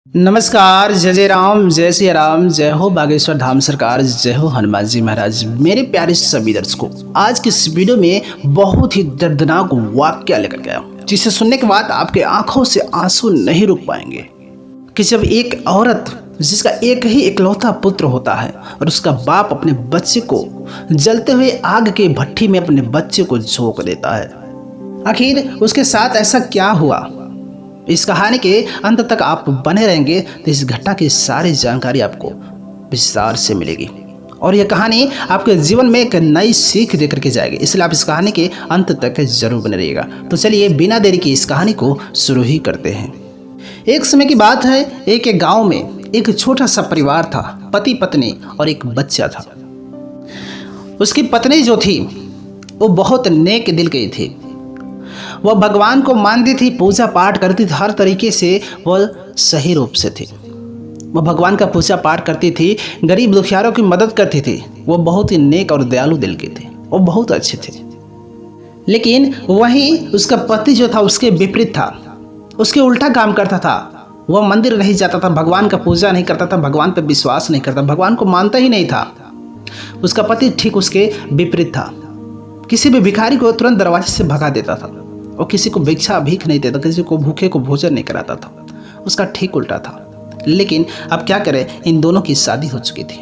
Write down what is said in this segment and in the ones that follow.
नमस्कार, जय जय राम, जय सिया राम, जय हो बागेश्वर धाम सरकार, जय हो हनुमान जी महाराज। मेरे प्यारे सभी दर्शकों, आज की इस वीडियो में बहुत ही दर्दनाक वाक्य लेकर गया हूं, जिसे सुनने के बाद आपके आंखों से आंसू नहीं रुक पाएंगे। कि जब एक औरत जिसका एक ही इकलौता पुत्र होता है और उसका बाप अपने बच्चे को जलते हुए आग के भट्ठी में अपने बच्चे को झोंक देता है, आखिर उसके साथ ऐसा क्या हुआ? इस कहानी के अंत तक आप बने रहेंगे तो इस घटना की सारी जानकारी आपको विस्तार से मिलेगी और यह कहानी आपके जीवन में एक नई सीख देकर के जाएगी। इसलिए आप इस कहानी के अंत तक जरूर बने रहिएगा। तो चलिए बिना देरी की इस कहानी को शुरू ही करते हैं। एक समय की बात है, एक गांव में एक छोटा सा परिवार था, पति पत्नी और एक बच्चा था। उसकी पत्नी जो थी वो बहुत नेक दिल की थी। वह भगवान को मानती थी, पूजा पाठ करती थी, हर तरीके से वह सही रूप से थी। वह भगवान का पूजा पाठ करती थी, गरीब दुखियारों की मदद करती थी। वह बहुत ही नेक और दयालु दिल के थे, वो बहुत अच्छे थे। लेकिन वहीं उसका पति जो था उसके विपरीत था, उसके उल्टा काम करता था। वह मंदिर नहीं जाता था, भगवान का पूजा नहीं करता था, भगवान पर विश्वास नहीं करता, भगवान को मानता ही नहीं था। उसका पति ठीक उसके विपरीत था। किसी भी भिखारी को तुरंत दरवाजे से भगा देता था और किसी को भिक्षा भीख नहीं देता, किसी को भूखे को भोजन नहीं कराता था। उसका ठीक उल्टा था। लेकिन अब क्या करें, इन दोनों की शादी हो चुकी थी।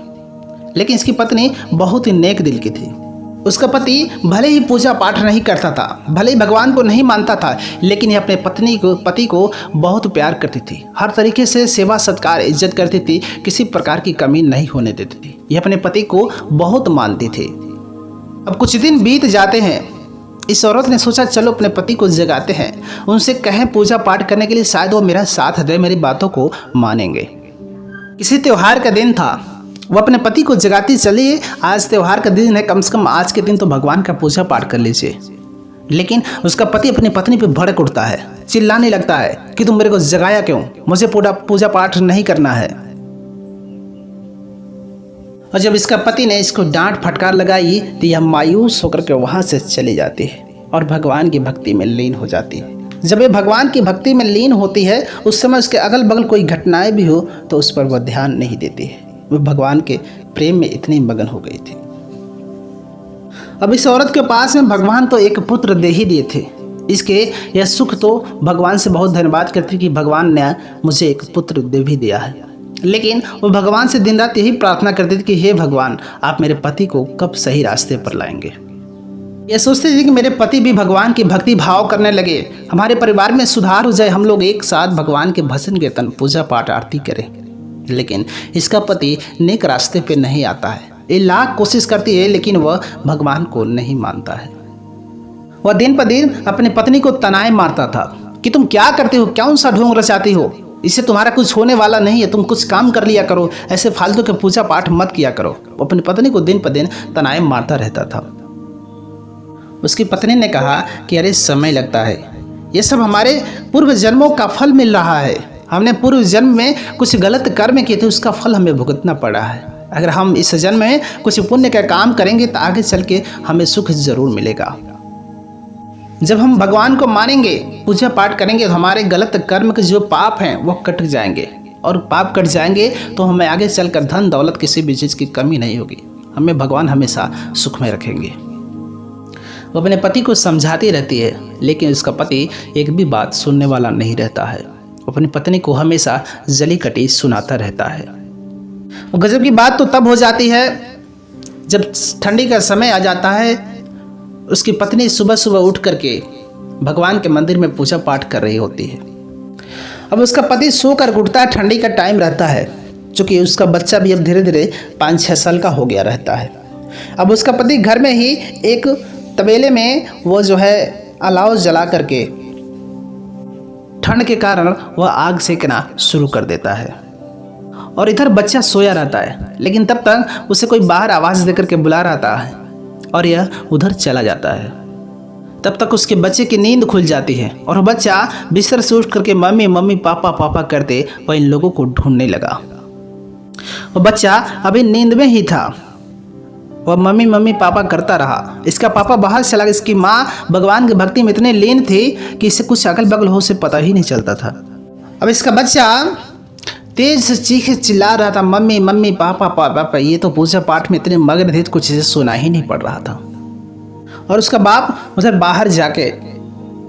लेकिन इसकी पत्नी बहुत ही नेक दिल की थी। उसका पति भले ही पूजा पाठ नहीं करता था, भले ही भगवान को नहीं मानता था, लेकिन ये अपने पति को बहुत प्यार करती थी, हर तरीके से सेवा सत्कार इज्जत करती थी, किसी प्रकार की कमी नहीं होने देती थी। यह अपने पति को बहुत मानती थी। अब कुछ दिन बीत जाते हैं। इस औरत ने सोचा चलो अपने पति को जगाते हैं, उनसे कहें पूजा पाठ करने के लिए, शायद वो मेरा साथ दे, मेरी बातों को मानेंगे। किसी त्योहार का दिन था, वो अपने पति को जगाती चलिए, आज त्योहार का दिन है, कम से कम आज के दिन तो भगवान का पूजा पाठ कर लीजिए। लेकिन उसका पति अपनी पत्नी पर भड़क उठता है, चिल्लाने लगता है कि तुम मेरे को जगाया क्यों, मुझे पूजा पाठ नहीं करना है। और जब इसका पति ने इसको डांट फटकार लगाई तो यह मायूस होकर के वहाँ से चली जाती है और भगवान की भक्ति में लीन हो जाती है। जब ये भगवान की भक्ति में लीन होती है, उस समय उसके अगल बगल कोई घटनाएं भी हो तो उस पर वह ध्यान नहीं देती है। वह भगवान के प्रेम में इतनी मगन हो गई थी। अब इस औरत के पास में भगवान तो एक पुत्र दे ही दिए थे। इसके यह सुख तो भगवान से बहुत धन्यवाद करती कि भगवान ने मुझे एक पुत्र दे भी दिया है। लेकिन वो भगवान से दिन रात यही प्रार्थना करती थी कि हे भगवान, आप मेरे पति को कब सही रास्ते पर लाएंगे। ये सोचते थे कि मेरे पति भी भगवान की भक्ति भाव करने लगे, हमारे परिवार में सुधार हो जाए, हम लोग एक साथ भगवान के भजन कीर्तन पूजा पाठ आरती करें। लेकिन इसका पति नेक रास्ते पे नहीं आता है। ये लाख कोशिश करती है लेकिन वह भगवान को नहीं मानता है। वह दिन पर दिन अपनी पत्नी को तनाए मारता था कि तुम क्या करते हो, कौन सा ढोंग रचाती हो, इससे तुम्हारा कुछ होने वाला नहीं है, तुम कुछ काम कर लिया करो, ऐसे फालतू के पूजा पाठ मत किया करो। वो अपनी पत्नी को दिन पर दिन तनाए मारता रहता था। उसकी पत्नी ने कहा कि अरे समय लगता है, ये सब हमारे पूर्व जन्मों का फल मिल रहा है। हमने पूर्व जन्म में कुछ गलत कर्म किए थे, उसका फल हमें भुगतना पड़ा है। अगर हम इस जन्म में कुछ पुण्य का काम करेंगे तो आगे चल के हमें सुख जरूर मिलेगा। जब हम भगवान को मानेंगे, पूजा पाठ करेंगे तो हमारे गलत कर्म के जो पाप हैं वो कट जाएंगे, और पाप कट जाएंगे तो हमें आगे चलकर धन दौलत किसी भी चीज़ की कमी नहीं होगी, हमें भगवान हमेशा सुख में रखेंगे। वो अपने पति को समझाती रहती है, लेकिन उसका पति एक भी बात सुनने वाला नहीं रहता है। वो अपनी पत्नी को हमेशा जली कटी सुनाता रहता है। वो गजब की बात तो तब हो जाती है जब ठंडी का समय आ जाता है। उसकी पत्नी सुबह सुबह उठ करके भगवान के मंदिर में पूजा पाठ कर रही होती है। अब उसका पति सोकर उठता है, ठंडी का टाइम रहता है, क्योंकि उसका बच्चा भी अब धीरे धीरे 5-6 साल का हो गया रहता है। अब उसका पति घर में ही एक तबेले में वो जो है अलाव जला करके ठंड के कारण वह आग सेकना शुरू कर देता है और इधर बच्चा सोया रहता है। लेकिन तब तक उसे कोई बाहर आवाज़ देकर के बुला रहा है और यह उधर चला जाता है। तब तक उसके बच्चे की नींद खुल जाती है और बच्चा बिस्तर से उठ करके मम्मी मम्मी पापा पापा करते वह इन लोगों को ढूंढने लगा। वो बच्चा अभी नींद में ही था, वह मम्मी मम्मी पापा करता रहा। इसका पापा बाहर चला गया। इसकी माँ भगवान की भक्ति में इतने लीन थी कि इसे कुछ अगल बगल हो से पता ही नहीं चलता था। अब इसका बच्चा तेज से चीखे चिल्ला रहा था, मम्मी मम्मी पापा पापा। ये तो पूजा पाठ में इतने मग्न थे कुछ इसे सुना ही नहीं पड़ रहा था। और उसका बाप उधर बाहर जाके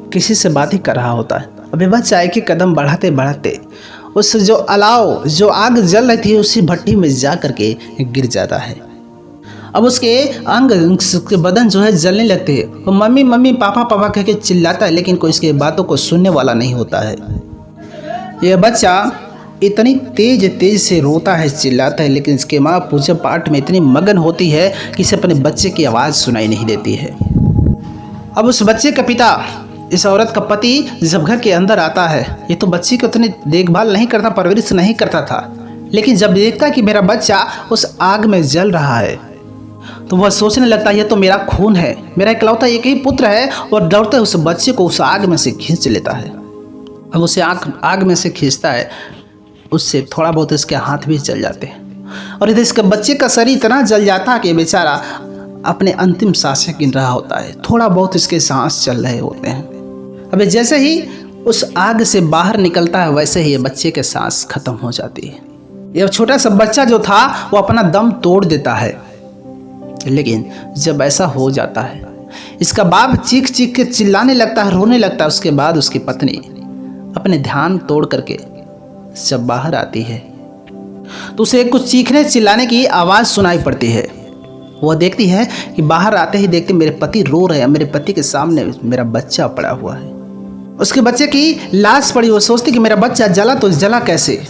किसी से बात ही कर रहा होता है। अभी बस चाय के कदम बढ़ाते बढ़ाते उस जो आग जल रही थी उसी भट्टी में जा करके गिर जाता है। अब उसके अंग उसके बदन जो है जलने लगते हैं। वो मम्मी मम्मी पापा पापा कह के चिल्लाता है, लेकिन कोई इसके बातों को सुनने वाला नहीं होता है। यह बच्चा इतनी तेज से रोता है, चिल्लाता है, लेकिन इसकी माँ पूजा पाठ में इतनी मगन होती है कि इसे अपने बच्चे की आवाज़ सुनाई नहीं देती है। अब उस बच्चे का पिता, इस औरत का पति जब घर के अंदर आता है, ये तो बच्चे की उतनी देखभाल नहीं करता, परवरिश नहीं करता था, लेकिन जब देखता कि मेरा बच्चा उस आग में जल रहा है तो वह सोचने लगता है ये तो मेरा खून है, मेरा इकलौता एक ही पुत्र है, और दौड़ते उस बच्चे को उस आग में से खींच लेता है। अब उसे आग में से खींचता है, उससे थोड़ा बहुत इसके हाथ भी जल जाते हैं, और इधर इसके बच्चे का शरीर इतना जल जाता है कि बेचारा अपने अंतिम सांसें गिन रहा होता है, थोड़ा बहुत इसके सांस चल रहे होते हैं। अब जैसे ही उस आग से बाहर निकलता है वैसे ही ये बच्चे के सांस खत्म हो जाती है। ये छोटा सा बच्चा जो था वो अपना दम तोड़ देता है। लेकिन जब ऐसा हो जाता है, इसका बाप चीख चीख के चिल्लाने लगता है, रोने लगता है। उसके बाद उसकी पत्नी अपने ध्यान तोड़ करके जब बाहर आती है तो उसे कुछ चीखने चिल्लाने की आवाज़ सुनाई पड़ती है। वह देखती है कि बाहर आते ही देखते मेरे पति रो रहे हैं, मेरे पति के सामने मेरा बच्चा पड़ा हुआ है। उसके बच्चे की लाश पड़ी। वो सोचती कि मेरा बच्चा जला तो जला कैसे।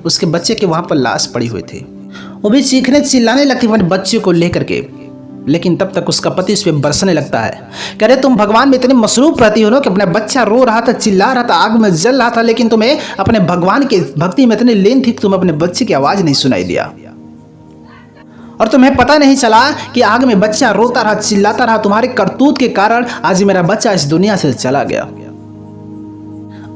उसके बच्चे के वहाँ पर लाश पड़ी हुई थी। वो भी चीखने चिल्लाने लगती अपने बच्चे को लेकर के, लेकिन तब तक उसका पति उस पर बरसने लगता है। कह रहे तुम भगवान में इतने मसरूफ रहती हो ना कि अपना बच्चा रो रहा था, चिल्ला रहा था, आग में जल रहा था, लेकिन तुम्हें अपने भगवान के भक्ति में इतनी लीन थी कि तुम्हें अपने बच्चे की आवाज़ नहीं सुनाई दिया, और तुम्हें पता नहीं चला कि आग में बच्चा रोता रहा, चिल्लाता रहा। तुम्हारे करतूत के कारण आज मेरा बच्चा इस दुनिया से चला गया।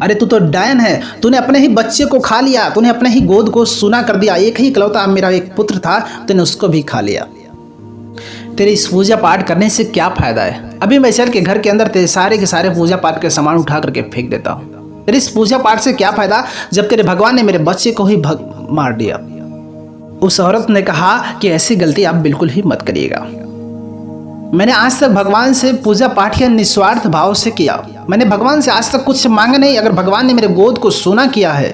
अरे तू तो डायन है, तूने अपने ही बच्चे को खा लिया, तूने अपने ही गोद को सूना कर दिया। एक ही इकलौता मेरा एक पुत्र था, तूने उसको भी खा लिया। तेरे इस पूजा पाठ करने से क्या फायदा है? अभी मैं चल के घर के अंदर तेरे सारे के सारे पूजा पाठ के सामान उठा करके फेंक देता हूँ। तेरे इस पूजा पाठ से क्या फायदा जब तेरे भगवान ने मेरे बच्चे को ही मार दिया। उस औरत ने कहा कि ऐसी गलती आप बिल्कुल ही मत करिएगा। मैंने आज तक भगवान से पूजा पाठ किया निस्वार्थ भाव से किया। मैंने भगवान से आज तक कुछ मांगा नहीं। अगर भगवान ने मेरे गोद को सुना किया है,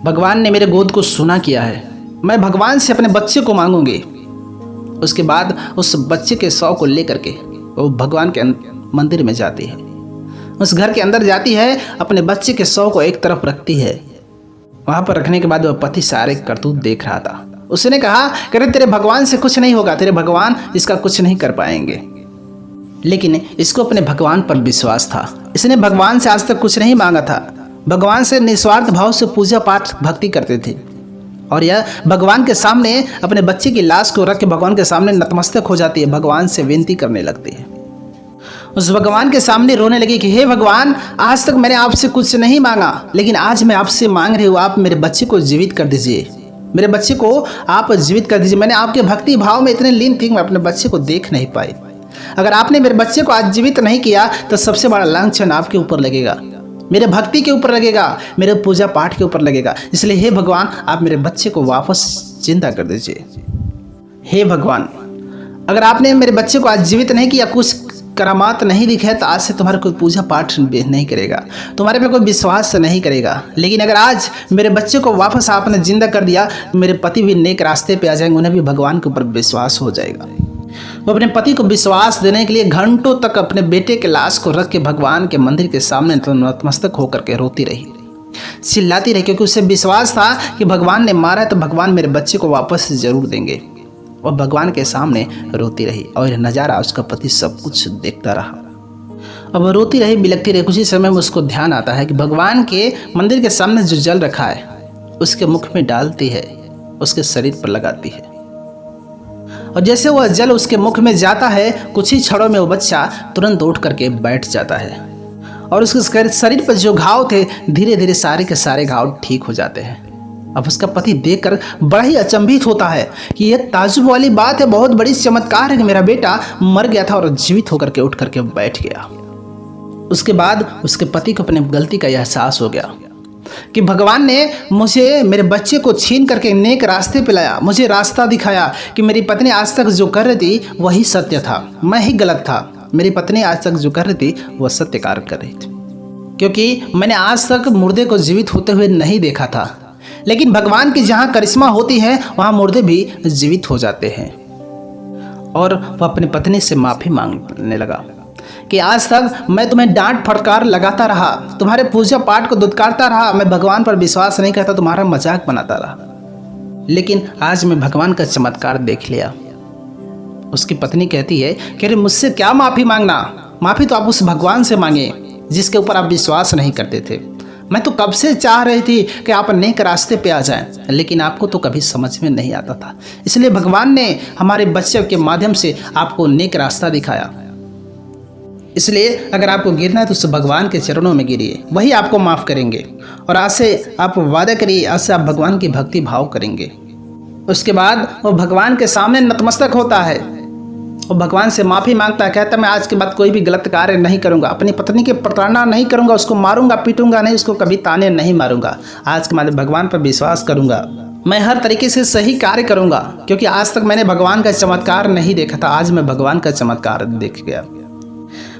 भगवान ने मेरे गोद को सुना किया है, मैं भगवान से अपने बच्चे को मांगूंगी। उसके बाद उस बच्चे के शव को लेकर के वो भगवान के मंदिर में जाती है, उस घर के अंदर जाती है, अपने बच्चे के शव को एक तरफ रखती है। वहाँ पर रखने के बाद वह पति सारे करतूत देख रहा था। उसने कहा कि तेरे भगवान से कुछ नहीं होगा, तेरे भगवान इसका कुछ नहीं कर पाएंगे। लेकिन इसको अपने भगवान पर विश्वास था। इसने भगवान से आज तक कुछ नहीं मांगा था। भगवान से निस्वार्थ भाव से पूजा पाठ भक्ति करते थे, और यह भगवान के सामने अपने बच्चे की लाश को रख के भगवान के सामने नतमस्तक हो जाती है, भगवान से विनती करने लगती है। उस भगवान के सामने रोने लगी कि हे भगवान, आज तक मैंने आपसे कुछ नहीं मांगा, लेकिन आज मैं आपसे मांग रही हूँ, आप मेरे बच्चे को जीवित कर दीजिए, मेरे बच्चे को आप जीवित कर दीजिए। मैंने आपके भक्ति भाव में इतने लीन थी, मैं अपने बच्चे को देख नहीं पाई। अगर आपने मेरे बच्चे को आज जीवित नहीं किया तो सबसे बड़ा लांछन आपके ऊपर लगेगा, मेरे भक्ति के ऊपर लगेगा, मेरे पूजा पाठ के ऊपर लगेगा। इसलिए हे भगवान, आप मेरे बच्चे को वापस जिंदा कर दीजिए। हे भगवान, अगर आपने मेरे बच्चे को आज जीवित नहीं किया, कुछ करामात नहीं दिखे, तो आज से तुम्हारा कोई पूजा पाठ नहीं करेगा, तुम्हारे पे कोई विश्वास नहीं करेगा। लेकिन अगर आज मेरे बच्चे को वापस आपने जिंदा कर दिया, तो मेरे पति भी नेक रास्ते पे आ जाएंगे, उन्हें भी भगवान के ऊपर विश्वास हो जाएगा। वो अपने पति को विश्वास देने के लिए घंटों तक अपने बेटे के लाश को रख के भगवान के मंदिर के सामने नतमस्तक होकर के रोती रही, चिल्लाती रही, क्योंकि उसे विश्वास था कि भगवान ने मारा है तो भगवान मेरे बच्चे को वापस जरूर देंगे। और भगवान के सामने रोती रही, और यह नज़ारा उसका पति सब कुछ देखता रहा। अब रोती रही, बिलखती रही। कुछ ही समय में उसको ध्यान आता है कि भगवान के मंदिर के सामने जो जल रखा है उसके मुख में डालती है, उसके शरीर पर लगाती है, और जैसे वह जल उसके मुख में जाता है, कुछ ही क्षणों में वो बच्चा तुरंत उठ करके बैठ जाता है, और उसके शरीर पर जो घाव थे धीरे धीरे सारे के सारे घाव ठीक हो जाते हैं। अब उसका पति देखकर बड़ा ही अचंभित होता है कि यह ताज्जुब वाली बात है, बहुत बड़ी चमत्कार है कि मेरा बेटा मर गया था और जीवित होकर के उठ करके बैठ गया। उसके बाद उसके पति को अपने गलती का एहसास हो गया। कि भगवान ने मुझे मेरे बच्चे को छीन करके नेक रास्ते पे लाया, मुझे रास्ता दिखाया कि मेरी पत्नी आज तक जो कर रही थी वही सत्य था, मैं ही गलत था। मेरी पत्नी आज तक जो कर रही थी वह सत्य कार्य कर रही थी, क्योंकि मैंने आज तक मुर्दे को जीवित होते हुए नहीं देखा था। लेकिन भगवान की जहाँ करिश्मा होती है वहाँ मुर्दे भी जीवित हो जाते हैं। और वह अपनी पत्नी से माफ़ी मांगने लगा कि आज तक मैं तुम्हें डांट फटकार लगाता रहा, तुम्हारे पूजा पाठ को दुत्कारता रहा, मैं भगवान पर विश्वास नहीं करता, तुम्हारा मजाक बनाता रहा, लेकिन आज मैं भगवान का चमत्कार देख लिया। उसकी पत्नी कहती है कि अरे मुझसे क्या माफ़ी मांगना, माफ़ी तो आप उस भगवान से मांगे जिसके ऊपर आप विश्वास नहीं करते थे। मैं तो कब से चाह रही थी कि आप नेक रास्ते पे आ जाएं, लेकिन आपको तो कभी समझ में नहीं आता था, इसलिए भगवान ने हमारे बच्चे के माध्यम से आपको नेक रास्ता दिखाया। इसलिए अगर आपको गिरना है तो उस भगवान के चरणों में गिरिए, वही आपको माफ़ करेंगे। और आज से आप वादा करिए, आज से आप भगवान की भक्ति भाव करेंगे। उसके बाद वो भगवान के सामने नतमस्तक होता है और भगवान से माफ़ी मांगता है, कहता है मैं आज के बाद कोई भी गलत कार्य नहीं करूंगा, अपनी पत्नी की प्रताड़ना नहीं करूंगा, उसको मारूंगा पीटूंगा नहीं, उसको कभी ताने नहीं मारूंगा, आज के बाद भगवान पर विश्वास करूंगा, मैं हर तरीके से सही कार्य करूंगा, क्योंकि आज तक मैंने भगवान का चमत्कार नहीं देखा था, आज मैं भगवान का चमत्कार देख गया।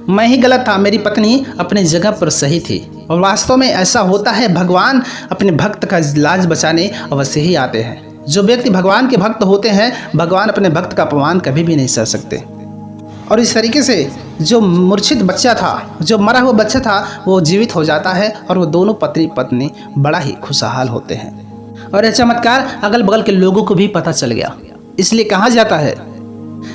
मैं ही गलत था, मेरी पत्नी अपनी जगह पर सही थी। और वास्तव में ऐसा होता है, भगवान अपने भक्त का लाज बचाने अवश्य ही आते हैं। जो व्यक्ति भगवान के भक्त होते हैं, भगवान अपने भक्त का अपमान कभी भी नहीं सह सकते। और इस तरीके से जो मूर्छित बच्चा था, जो मरा हुआ बच्चा था, वो जीवित हो जाता है और वो दोनों पति पत्नी बड़ा ही खुशहाल होते हैं। और यह चमत्कार अगल बगल के लोगों को भी पता चल गया। इसलिए कहा जाता है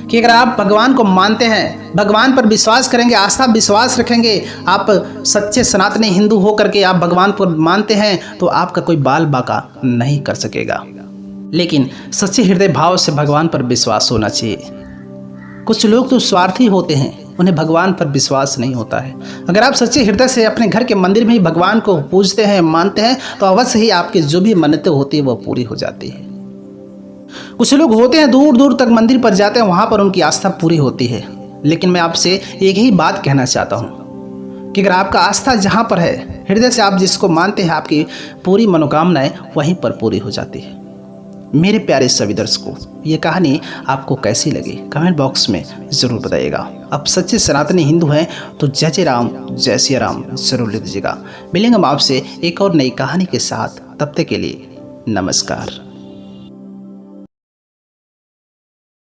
कि अगर आप भगवान को मानते हैं, भगवान पर विश्वास करेंगे, आस्था विश्वास रखेंगे, आप सच्चे सनातनी हिंदू हो करके आप भगवान को मानते हैं, तो आपका कोई बाल बाका नहीं कर सकेगा। लेकिन सच्चे हृदय भाव से भगवान पर विश्वास होना चाहिए। कुछ लोग तो स्वार्थी होते हैं, उन्हें भगवान पर विश्वास नहीं होता है। अगर आप सच्चे हृदय से अपने घर के मंदिर में ही भगवान को पूजते हैं, मानते हैं, तो अवश्य ही आपकी जो भी मन्नतें होती है वो पूरी हो जाती है। कुछ लोग होते हैं दूर दूर तक मंदिर पर जाते हैं, वहाँ पर उनकी आस्था पूरी होती है। लेकिन मैं आपसे एक ही बात कहना चाहता हूँ कि अगर आपका आस्था जहाँ पर है, हृदय से आप जिसको मानते हैं, आपकी पूरी मनोकामनाएं वहीं पर पूरी हो जाती है। मेरे प्यारे सभी दर्शकों, ये कहानी आपको कैसी लगी कमेंट बॉक्स में ज़रूर बताइएगा। आप सच्चे सनातनी हिंदू हैं तो जय जय राम, जय सिया राम ज़रूर लिख दीजिएगा। मिलेंगे हम आपसे एक और नई कहानी के साथ, तब तक के लिए नमस्कार।